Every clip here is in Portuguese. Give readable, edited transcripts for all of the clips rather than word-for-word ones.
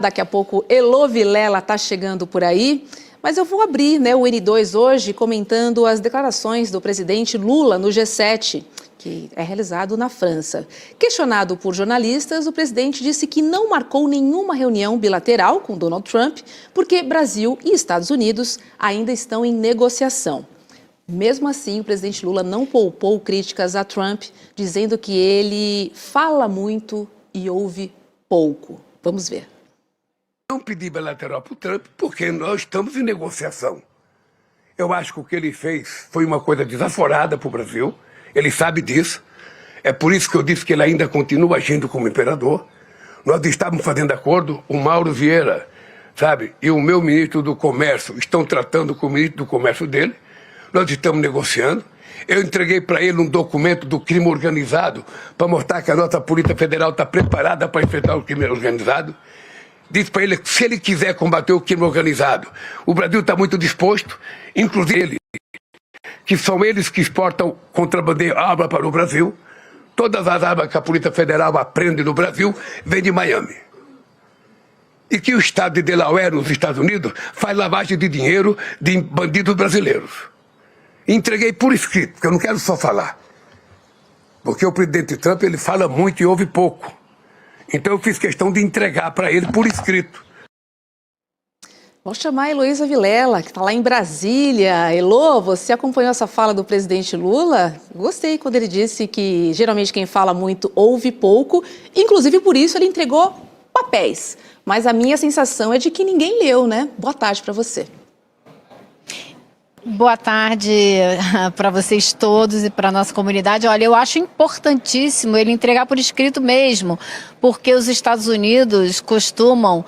Daqui a pouco, Elô Vilela está chegando por aí, mas eu vou abrir o N2 hoje comentando as declarações do presidente Lula no G7, que é realizado na França. Questionado por jornalistas, o presidente disse que não marcou nenhuma reunião bilateral com Donald Trump, porque Brasil e Estados Unidos ainda estão em negociação. Mesmo assim, o presidente Lula não poupou críticas a Trump, dizendo que ele fala muito e ouve pouco. Vamos ver. Não pedi bilateral para o Trump porque nós estamos em negociação. Eu acho que o que ele fez foi uma coisa desaforada para o Brasil. Ele sabe disso. É por isso que eu disse que ele ainda continua agindo como imperador. Nós estávamos fazendo acordo, o Mauro Vieira, sabe, e o meu ministro do Comércio estão tratando com o ministro do Comércio dele. Nós estamos negociando. Eu entreguei para ele um documento do crime organizado para mostrar que a nossa Polícia Federal está preparada para enfrentar o crime organizado. Disse para ele que se ele quiser combater o crime organizado, o Brasil está muito disposto, inclusive ele, que são eles que exportam contrabandeiro arma para o Brasil. Todas as armas que a Polícia Federal aprende no Brasil vêm de Miami. E que o estado de Delaware, nos Estados Unidos, faz lavagem de dinheiro de bandidos brasileiros. Entreguei por escrito, porque eu não quero só falar. Porque o presidente Trump, ele fala muito e ouve pouco. Então eu fiz questão de entregar para ele por escrito. Vou chamar a Heloísa Vilela, que está lá em Brasília. Elô, você acompanhou essa fala do presidente Lula? Gostei quando ele disse que geralmente quem fala muito ouve pouco. Inclusive por isso ele entregou papéis. Mas a minha sensação é de que ninguém leu, né? Boa tarde para você. Boa tarde para vocês todos e para a nossa comunidade. Olha, eu acho importantíssimo ele entregar por escrito mesmo, porque os Estados Unidos costumam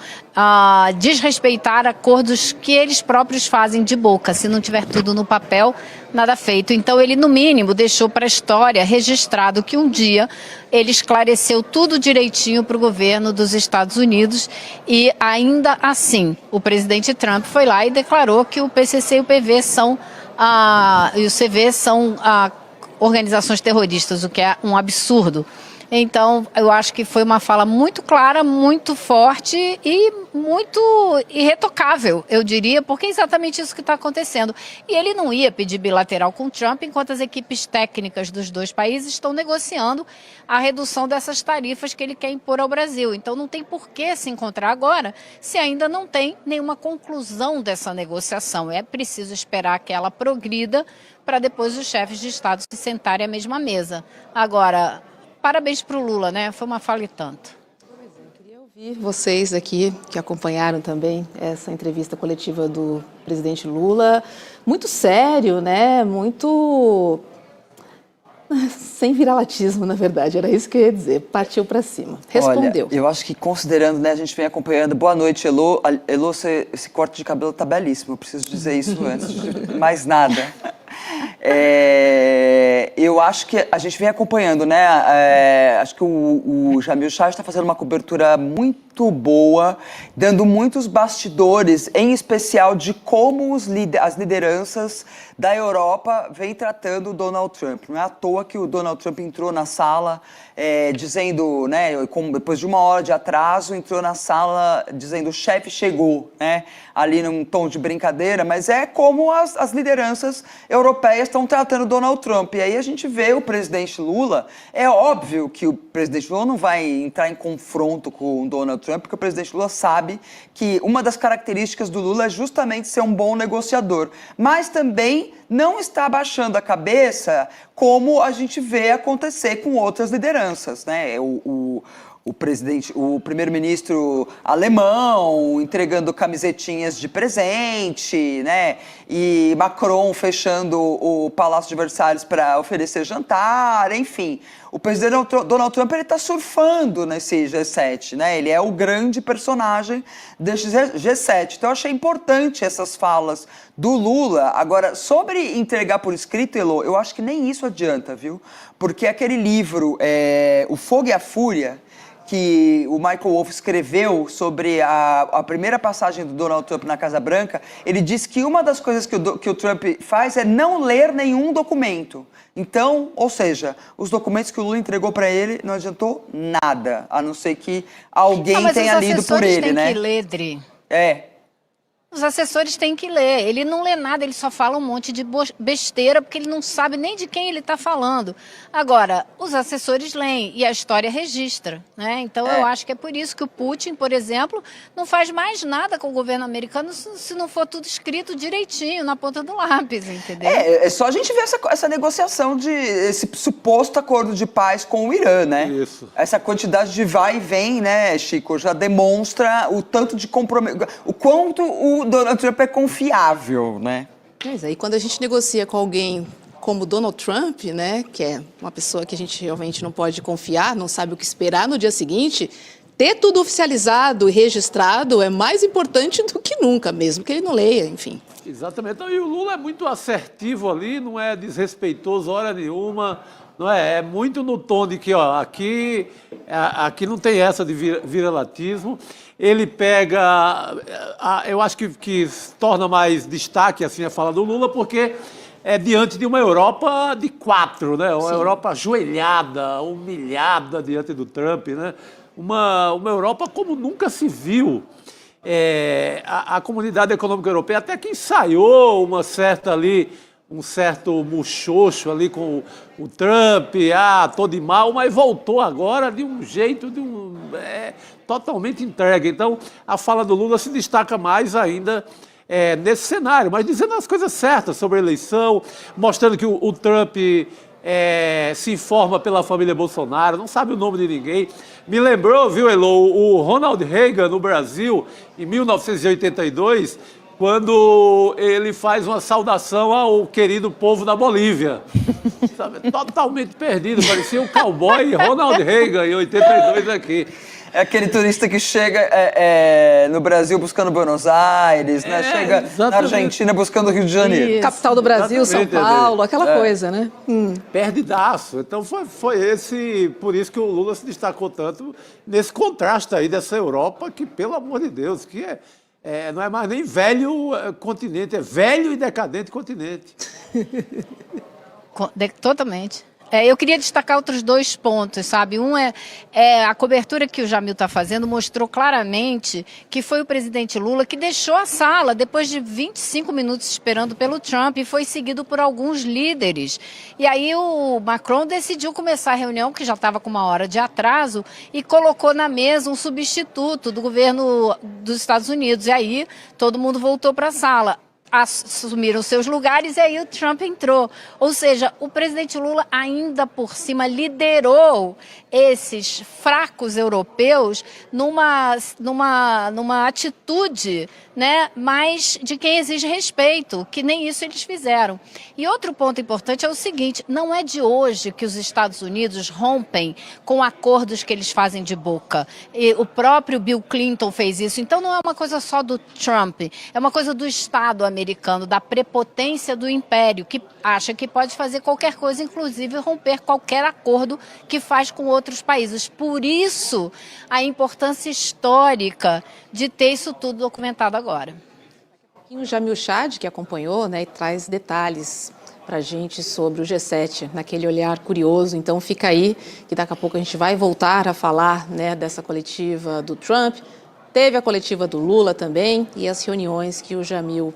desrespeitar acordos que eles próprios fazem de boca. Se não tiver tudo no papel, nada feito. Então ele, no mínimo, deixou para a história registrado que um dia ele esclareceu tudo direitinho para o governo dos Estados Unidos e ainda assim o presidente Trump foi lá e declarou que o PCC e o PV e o CV são organizações terroristas, o que é um absurdo. Então, eu acho que foi uma fala muito clara, muito forte e muito irretocável, eu diria, porque é exatamente isso que está acontecendo. E ele não ia pedir bilateral com o Trump, enquanto as equipes técnicas dos dois países estão negociando a redução dessas tarifas que ele quer impor ao Brasil. Então, não tem por que se encontrar agora se ainda não tem nenhuma conclusão dessa negociação. É preciso esperar que ela progrida para depois os chefes de Estado se sentarem à mesma mesa. Agora, parabéns para o Lula, né? Foi uma fala e tanto. Eu queria ouvir vocês aqui, que acompanharam também essa entrevista coletiva do presidente Lula. Muito sério, né? Muito sem viralatismo, na verdade. Era isso que eu ia dizer. Partiu para cima. Respondeu. Olha, eu acho que considerando, né? A gente vem acompanhando. Boa noite, Elô. Elô, esse corte de cabelo tá belíssimo. Eu preciso dizer isso antes de mais nada. Eu acho que a gente vem acompanhando, né? Acho que o Jamil Chad está fazendo uma cobertura muito boa, dando muitos bastidores, em especial de como as lideranças da Europa vêm tratando o Donald Trump. Não é à toa que o Donald Trump entrou na sala dizendo, né? Depois de 1 hora de atraso, entrou na sala dizendo o chefe chegou, né? Ali num tom de brincadeira, mas é como as lideranças europeias estão tratando o Donald Trump. E aí a gente vê o presidente Lula, é óbvio que o presidente Lula não vai entrar em confronto com o Donald Trump, porque o presidente Lula sabe que uma das características do Lula é justamente ser um bom negociador, mas também não está abaixando a cabeça como a gente vê acontecer com outras lideranças, né? O primeiro-ministro alemão entregando camisetinhas de presente, né? E Macron fechando o Palácio de Versalhes para oferecer jantar, enfim. O presidente Donald Trump está surfando nesse G7, né? Ele é o grande personagem desse G7. Então eu achei importante essas falas do Lula. Agora, sobre entregar por escrito, Elô, eu acho que nem isso adianta, viu? Porque aquele livro, O Fogo e a Fúria, que o Michael Wolff escreveu sobre a primeira passagem do Donald Trump na Casa Branca, ele disse que uma das coisas que o Trump faz é não ler nenhum documento. Então, ou seja, os documentos que o Lula entregou para ele não adiantou nada, a não ser que alguém tenha lido por ele, né? Mas os assessores têm que ler, Dri. É. Os assessores têm que ler. Ele não lê nada, ele só fala um monte de besteira, porque ele não sabe nem de quem ele está falando. Agora, os assessores leem e a história registra, né? Então, eu acho que é por isso que o Putin, por exemplo, não faz mais nada com o governo americano se não for tudo escrito direitinho, na ponta do lápis, entendeu? É só a gente ver essa negociação esse suposto acordo de paz com o Irã, né? Isso. Essa quantidade de vai e vem, né, Chico, já demonstra o tanto de compromisso, o quanto o Donald Trump é confiável, né? Mas aí quando a gente negocia com alguém como Donald Trump, né, que é uma pessoa que a gente realmente não pode confiar, não sabe o que esperar no dia seguinte, ter tudo oficializado e registrado é mais importante do que nunca, mesmo que ele não leia, enfim. Exatamente. Então, e o Lula é muito assertivo ali, não é desrespeitoso hora nenhuma, não é? É muito no tom de que, ó, aqui não tem essa de viralatismo. Ele pega, eu acho que torna mais destaque assim a fala do Lula, porque é diante de uma Europa de quatro, né? Uma Europa ajoelhada, humilhada diante do Trump, né? Uma Europa como nunca se viu. A Comunidade Econômica Europeia até que ensaiou um certo muxoxo ali com o Trump, tô de mal, mas voltou agora de um jeito, totalmente entregue. Então, a fala do Lula se destaca mais ainda nesse cenário, mas dizendo as coisas certas sobre a eleição, mostrando que o Trump se informa pela família Bolsonaro, não sabe o nome de ninguém. Me lembrou, viu, Elo, o Ronald Reagan no Brasil, em 1982, quando ele faz uma saudação ao querido povo da Bolívia. Sabe, totalmente perdido, parecia um cowboy Ronald Reagan em 82 aqui. É aquele turista que chega no Brasil buscando Buenos Aires, né? Chega exatamente. na Argentina buscando Rio de Janeiro. Capital do Brasil, São Exatamente, Paulo, aquela coisa, né? Perdidaço. Então foi por isso que o Lula se destacou tanto nesse contraste aí dessa Europa que, pelo amor de Deus, que não é mais nem velho continente, é velho e decadente continente. Totalmente. Eu queria destacar outros dois pontos, sabe? Um é a cobertura que o Jamil está fazendo mostrou claramente que foi o presidente Lula que deixou a sala depois de 25 minutos esperando pelo Trump e foi seguido por alguns líderes. E aí o Macron decidiu começar a reunião, que já estava com uma hora de atraso, e colocou na mesa um substituto do governo dos Estados Unidos. E aí todo mundo voltou para a sala. Assumiram seus lugares e aí o Trump entrou. Ou seja, o presidente Lula ainda por cima liderou esses fracos europeus numa atitude, né, mais de quem exige respeito, que nem isso eles fizeram. E outro ponto importante é o seguinte, não é de hoje que os Estados Unidos rompem com acordos que eles fazem de boca. E o próprio Bill Clinton fez isso. Então não é uma coisa só do Trump, é uma coisa do Estado americano, da prepotência do império, que acha que pode fazer qualquer coisa, inclusive romper qualquer acordo que faz com outros países. Por isso, a importância histórica de ter isso tudo documentado agora. O Jamil Chad, que acompanhou, né, e traz detalhes para a gente sobre o G7, naquele olhar curioso. Então fica aí, que daqui a pouco a gente vai voltar a falar, né, dessa coletiva do Trump. Teve a coletiva do Lula também e as reuniões que o Jamil